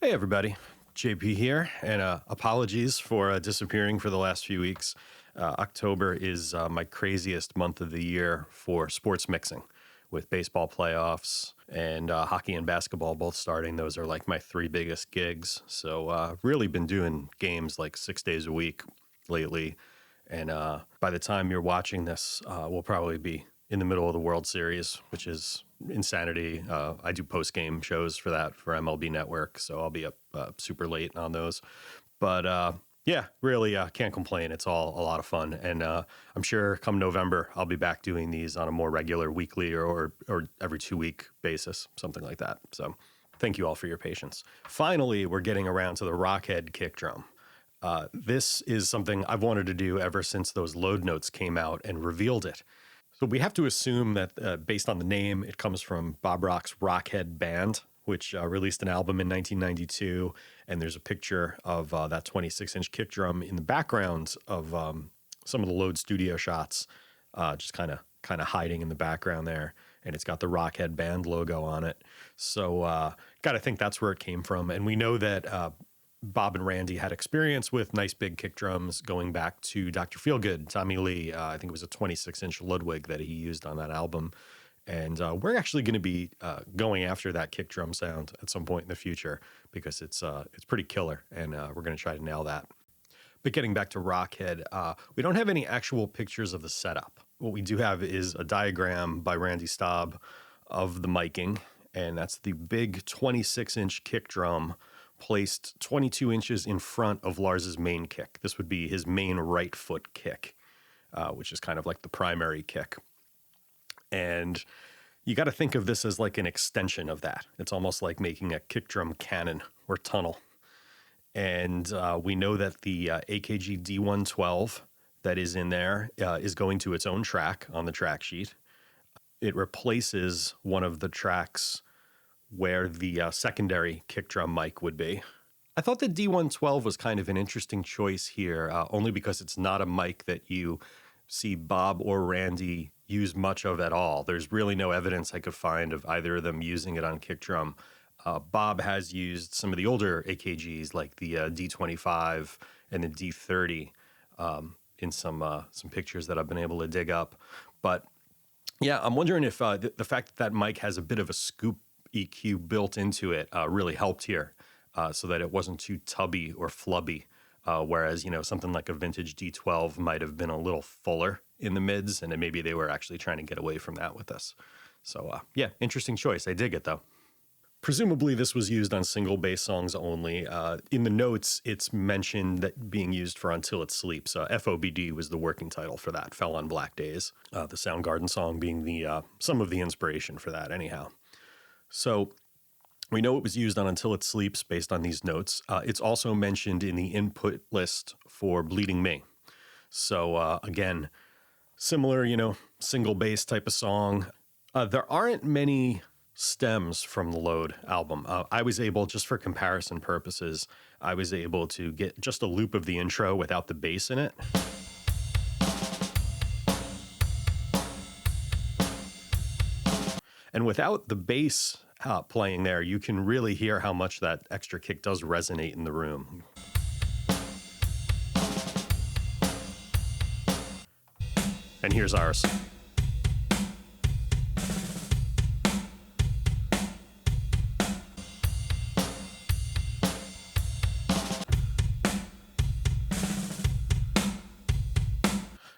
Hey everybody, JP here, and apologies for disappearing for the last few weeks. October is my craziest month of the year for sports mixing, with baseball playoffs and hockey and basketball both starting. Those are like my three biggest gigs. So really been doing games like 6 days a week lately. And by the time you're watching this, we'll probably be in the middle of the World Series, which is insanity. I do post-game shows for that for MLB Network, so I'll be up super late on those. But yeah, really can't complain. It's all a lot of fun. And I'm sure come November, I'll be back doing these on a more regular weekly or every 2-week basis, something like that. So thank you all for your patience. Finally, we're getting around to the Rockhead kick drum. This is something I've wanted to do ever since those load notes came out and revealed it. So we have to assume that based on the name, it comes from Bob Rock's Rockhead band, which released an album in 1992. And there's a picture of that 26-inch kick drum in the background of some of the Load studio shots, just kind of hiding in the background there. And it's got the Rockhead band logo on it. So got to think that's where it came from. And we know that Bob and Randy had experience with nice big kick drums going back to Dr. Feelgood, Tommy Lee. I think it was a 26-inch Ludwig that he used on that album. And we're actually going to be going after that kick drum sound at some point in the future because it's pretty killer, and we're going to try to nail that. But getting back to Rockhead, we don't have any actual pictures of the setup. What we do have is a diagram by Randy Staub of the miking, and that's the big 26-inch kick drum placed 22 inches in front of Lars's main kick. This would be his main right foot kick, which is kind of like the primary kick. And you got to think of this as like an extension of that. It's almost like making a kick drum cannon or tunnel. And we know that the AKG D112 that is in there is going to its own track on the track sheet. It replaces one of the tracks where the secondary kick drum mic would be. I thought the D112 was kind of an interesting choice here, only because it's not a mic that you see Bob or Randy use much of at all. There's really no evidence I could find of either of them using it on kick drum. Bob has used some of the older AKGs like the D25 and the D30 in some pictures that I've been able to dig up. But yeah, I'm wondering if the fact that mic has a bit of a scoop EQ built into it really helped here so that it wasn't too tubby or flubby. Whereas, something like a vintage D12 might have been a little fuller in the mids, and then maybe they were actually trying to get away from that with this. So, yeah, interesting choice. I dig it, though. Presumably, this was used on single bass songs only. In the notes, it's mentioned that being used for Until It Sleeps. FOBD was the working title for that, Fell on Black Days. The Soundgarden song being the some of the inspiration for that, anyhow. So we know it was used on Until It Sleeps based on these notes. It's also mentioned in the input list for Bleeding Me. So again, similar, single bass type of song. There aren't many stems from the Load album. I was able, just for comparison purposes, I was able to get just a loop of the intro without the bass in it. And without the bass playing there, you can really hear how much that extra kick does resonate in the room. And here's ours.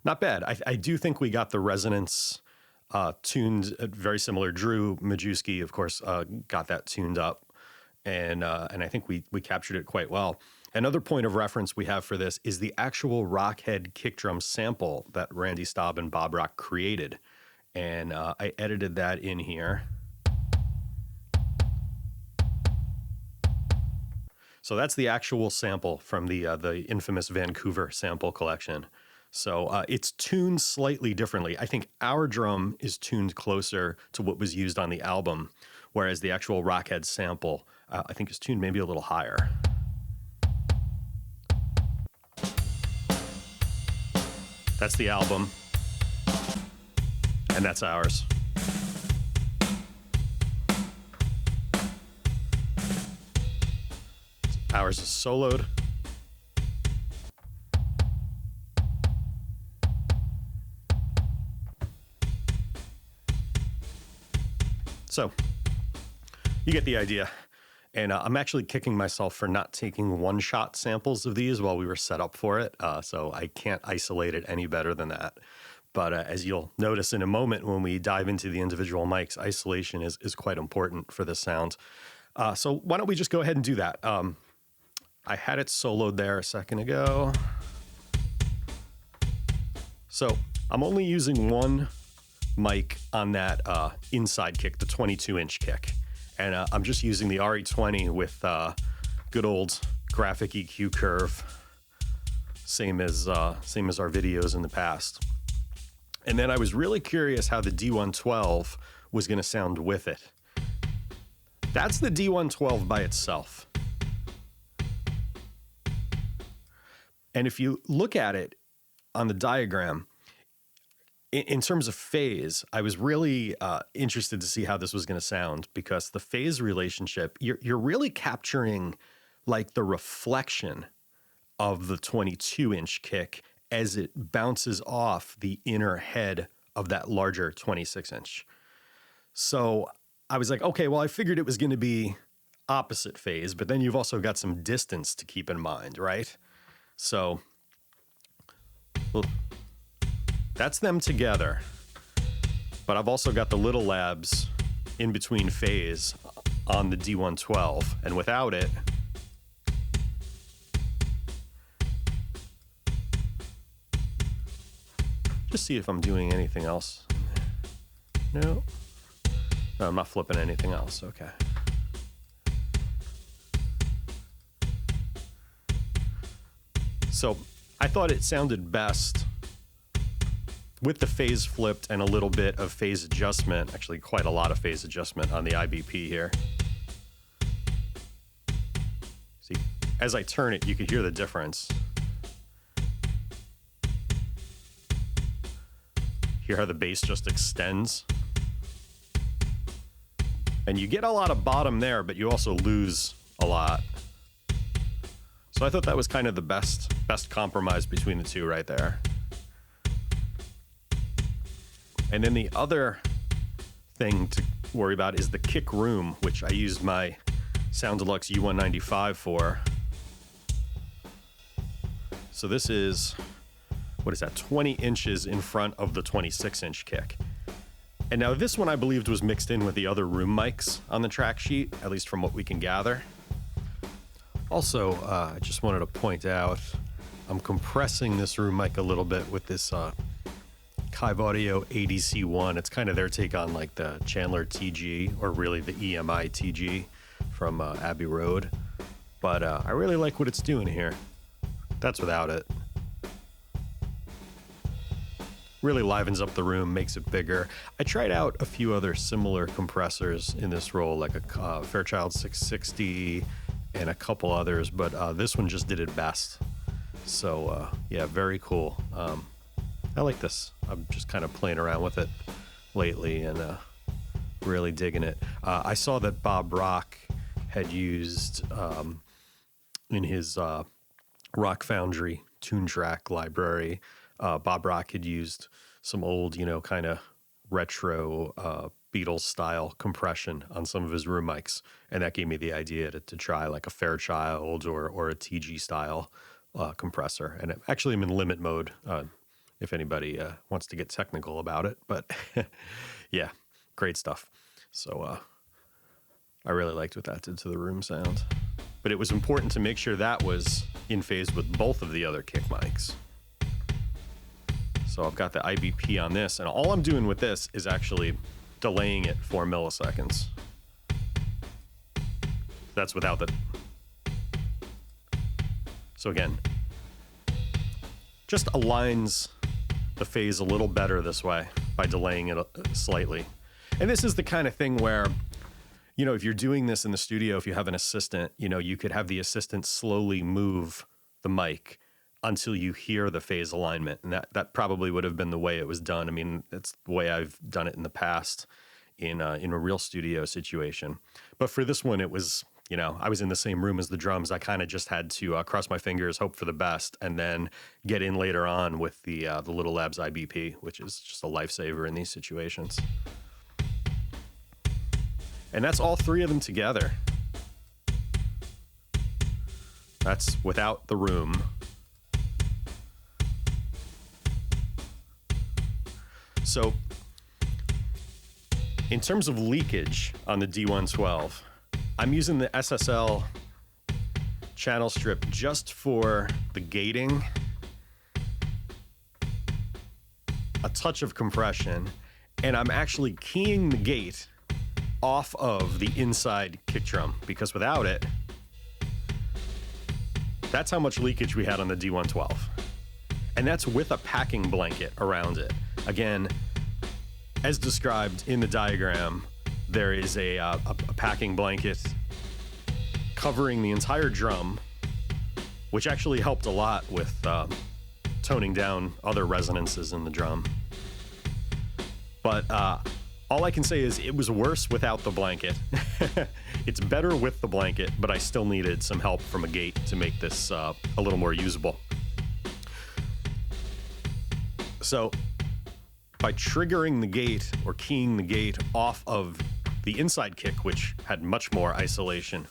Not bad. I do think we got the resonance tuned very similar. Drew Majewski, of course, got that tuned up, and I think we captured it quite well. Another point of reference we have for this is the actual Rockhead kick drum sample that Randy Staub and Bob Rock created, and I edited that in here. So that's the actual sample from the infamous Vancouver sample collection. So it's tuned slightly differently. I think our drum is tuned closer to what was used on the album, whereas the actual Rockhead sample, I think, is tuned maybe a little higher. That's the album, and that's ours. Flowers is soloed. So you get the idea. And I'm actually kicking myself for not taking one-shot samples of these while we were set up for it. So I can't isolate it any better than that. But as you'll notice in a moment when we dive into the individual mics, isolation is quite important for this sound. So why don't we just go ahead and do that? I had it soloed there a second ago. So I'm only using one mic on that inside kick, the 22-inch kick. And I'm just using the RE20 with good old graphic EQ curve, same as our videos in the past. And then I was really curious how the D112 was going to sound with it. That's the D112 by itself. And if you look at it on the diagram, in terms of phase, I was really interested to see how this was going to sound, because the phase relationship, you're really capturing like the reflection of the 22-inch kick as it bounces off the inner head of that larger 26-inch. So I was like, okay, well, I figured it was going to be opposite phase, but then you've also got some distance to keep in mind, right? So, well, that's them together. But I've also got the little labs in between phase on the D112, and without it, just see if I'm doing anything else. No, I'm not flipping anything else. Okay. So I thought it sounded best with the phase flipped and a little bit of phase adjustment, actually quite a lot of phase adjustment on the IBP here. See, as I turn it, you can hear the difference. Hear how the bass just extends? And you get a lot of bottom there, but you also lose a lot. So I thought that was kind of the best compromise between the two right there. And then the other thing to worry about is the kick room, which I used my Sound Deluxe U195 for. So this is, what is that, 20 inches in front of the 26-inch kick. And now this one I believed was mixed in with the other room mics on the track sheet, at least from what we can gather. Also, I just wanted to point out, I'm compressing this room mic a little bit with this Kive Audio ADC1. It's kind of their take on like the Chandler TG, or really the EMI TG from Abbey Road. But I really like what it's doing here. That's without it. Really livens up the room, makes it bigger. I tried out a few other similar compressors in this role, like a Fairchild 660 and a couple others, but this one just did it best. So yeah, very cool. I like this. I'm just kind of playing around with it lately and really digging it. I saw that Bob Rock had used in his Rock Foundry tune track library, Bob Rock had used some old, kind of retro Beatles style compression on some of his room mics. And that gave me the idea to try like a Fairchild or a TG style compressor. And actually I'm in limit mode if anybody wants to get technical about it. But yeah, great stuff. So I really liked what that did to the room sound. But it was important to make sure that was in phase with both of the other kick mics. So I've got the IBP on this, and all I'm doing with this is actually delaying it 4 milliseconds. That's without the... So again, just aligns the phase a little better this way by delaying it slightly. And this is the kind of thing where, if you're doing this in the studio, if you have an assistant, you could have the assistant slowly move the mic until you hear the phase alignment. And that probably would have been the way it was done. I mean, it's the way I've done it in the past in a real studio situation. But for this one, it was, You know, I was in the same room as the drums. I kind of just had to cross my fingers, hope for the best, and then get in later on with the Little Labs IBP, which is just a lifesaver in these situations. And that's all three of them together. That's without the room. So, in terms of leakage on the D112, I'm using the SSL channel strip just for the gating, a touch of compression, and I'm actually keying the gate off of the inside kick drum, because without it, that's how much leakage we had on the D112. And that's with a packing blanket around it. Again, as described in the diagram, there is a packing blanket covering the entire drum, which actually helped a lot with toning down other resonances in the drum. But all I can say is it was worse without the blanket. It's better with the blanket, but I still needed some help from a gate to make this a little more usable. So by triggering the gate or keying the gate off of the inside kick, which had much more isolation,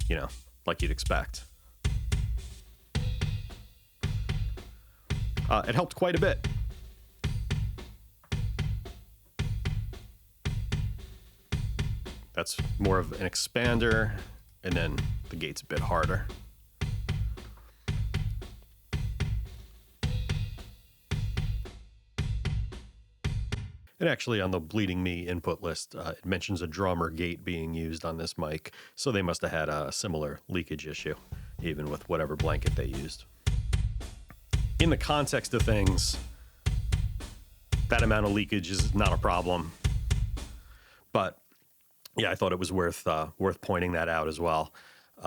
you know, like you'd expect, it helped quite a bit. That's more of an expander, and then the gate's a bit harder. And actually on the Bleeding Me input list, it mentions a drum or gate being used on this mic, so they must have had a similar leakage issue, even with whatever blanket they used. In the context of things, that amount of leakage is not a problem, but yeah, I thought it was worth pointing that out as well.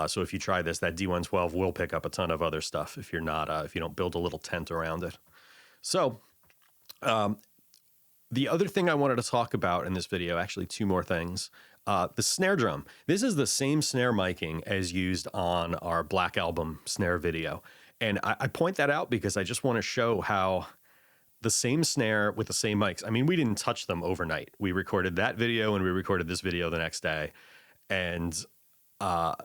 So if you try this, that D112 will pick up a ton of other stuff if you're not if you don't build a little tent around it. So the other thing I wanted to talk about in this video, actually two more things. The snare drum. This is the same snare miking as used on our Black Album snare video. And I point that out because I just want to show how the same snare with the same mics. I mean, we didn't touch them overnight. We recorded that video and we recorded this video the next day. And I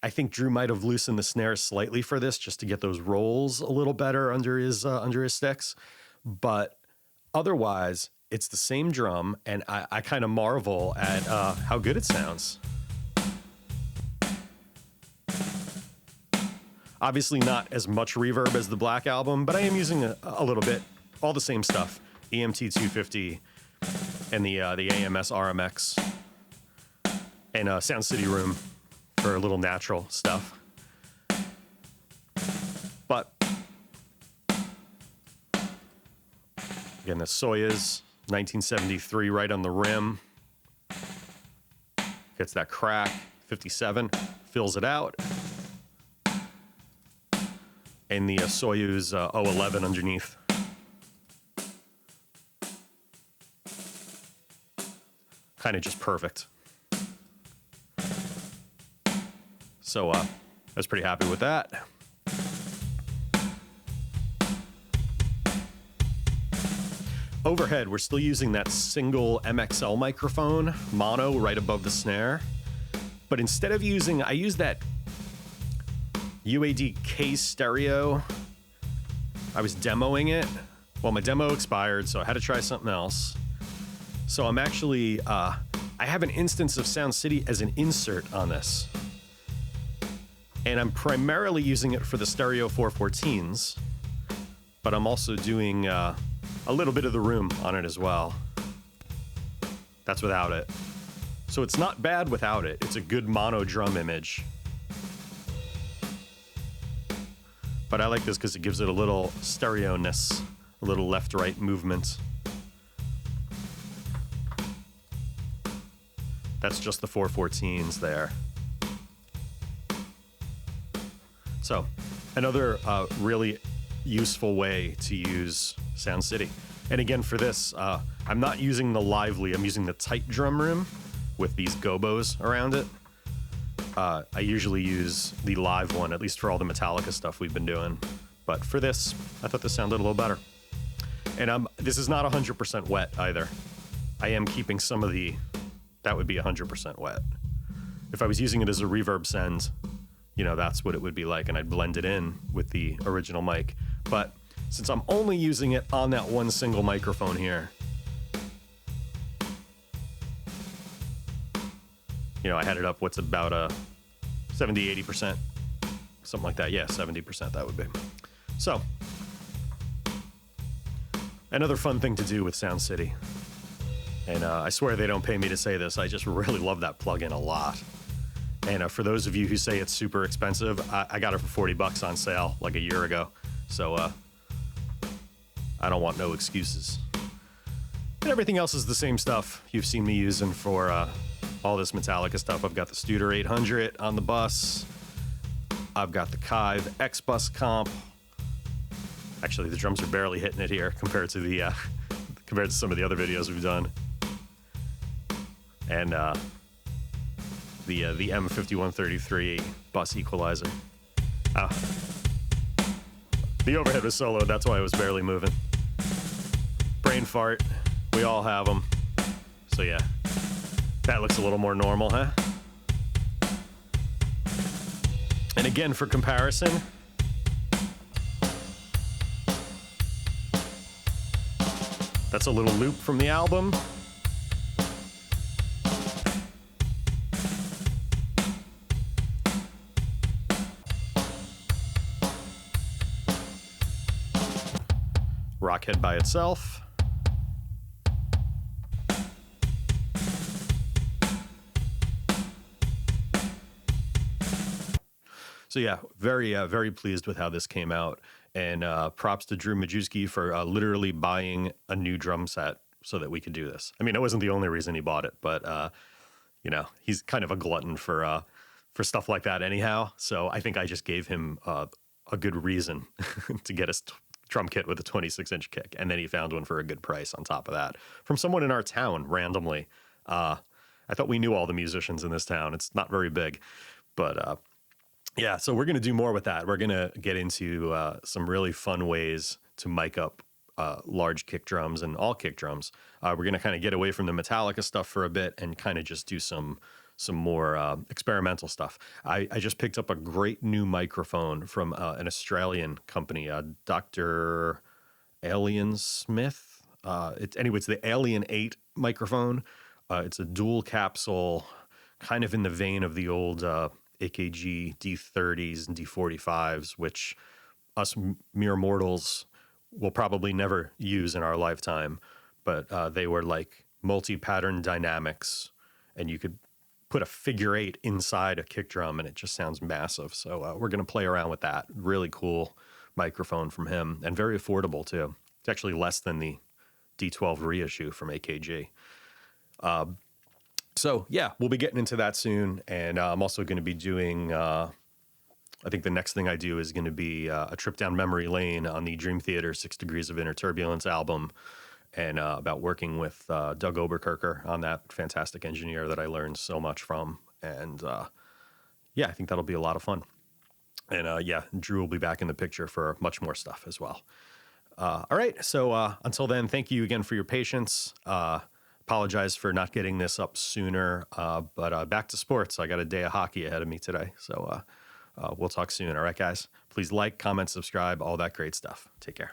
think Drew might have loosened the snare slightly for this just to get those rolls a little better under his sticks. But otherwise, it's the same drum, and I kind of marvel at how good it sounds. Obviously not as much reverb as the Black Album, but I am using a little bit. All the same stuff, EMT 250 and the AMS RMX, and Sound City Room for a little natural stuff. But again, the Soyuz 1973 right on the rim, gets that crack. 57 fills it out, and the Soyuz 011 underneath. Kind of just perfect. So I was pretty happy with that. Overhead, we're still using that single MXL microphone, mono, right above the snare. But instead of using, I use that UAD case stereo. I was demoing it. Well, my demo expired, so I had to try something else. So I'm actually, I have an instance of Sound City as an insert on this. And I'm primarily using it for the stereo 414s, but I'm also doing a little bit of the room on it as well. That's without it. So it's not bad without it. It's a good mono drum image. But I like this because it gives it a little stereo-ness, a little left-right movement. That's just the 414s there. So another really useful way to use Sound City. And again, for this, I'm not using the Lively, I'm using the tight drum room with these gobos around it. I usually use the live one, at least for all the Metallica stuff we've been doing. But for this, I thought this sounded a little better. And this is not 100% wet either. I am keeping some of that would be 100% wet. If I was using it as a reverb send, that's what it would be like, and I'd blend it in with the original mic. But since I'm only using it on that one single microphone here, I had it up what's about a 70, 80%, something like that. Yeah, 70% that would be. So, another fun thing to do with Sound City. And I swear they don't pay me to say this. I just really love that plugin a lot. And for those of you who say it's super expensive, I got it for $40 on sale like a year ago. So I don't want no excuses. And everything else is the same stuff you've seen me using for all this Metallica stuff. I've got the Studer 800 on the bus. I've got the Kive X-Bus comp. Actually, the drums are barely hitting it here compared to some of the other videos we've done. And the M5133 bus equalizer. The overhead was soloed, that's why it was barely moving. Brain fart, we all have them. So yeah, that looks a little more normal, huh? And again, for comparison, that's a little loop from the album. Rockhead by itself. So yeah, very pleased with how this came out. And props to Drew Majewski for literally buying a new drum set so that we could do this. I mean, it wasn't the only reason he bought it, but he's kind of a glutton for stuff like that anyhow. So I think I just gave him a good reason to get his drum kit with a 26-inch kick, and then he found one for a good price on top of that from someone in our town randomly. I thought we knew all the musicians in this town. It's not very big, but yeah, so we're going to do more with that. We're going to get into some really fun ways to mic up large kick drums and all kick drums. We're going to kind of get away from the Metallica stuff for a bit and kind of just do some more experimental stuff. I just picked up a great new microphone from an Australian company, Dr. Alien Smith. It's the Alien 8 microphone. It's a dual capsule, kind of in the vein of the old AKG D30s and D45s, which us mere mortals will probably never use in our lifetime. But they were like multi-pattern dynamics, and you could put a figure 8 inside a kick drum and it just sounds massive. So we're going to play around with that. Really cool microphone from him, and very affordable too. It's actually less than the D12 reissue from AKG. So yeah, we'll be getting into that soon. And I'm also going to be doing, I think the next thing I do is going to be a trip down memory lane on the Dream Theater 6 Degrees of Inner Turbulence album, and about working with Doug Oberkircher on that fantastic engineer that I learned so much from. And yeah, I think that'll be a lot of fun. And yeah, Drew will be back in the picture for much more stuff as well. All right, so until then, thank you again for your patience. Apologize for not getting this up sooner, but back to sports. I got a day of hockey ahead of me today, so we'll talk soon. All right, guys, please like, comment, subscribe, all that great stuff. Take care.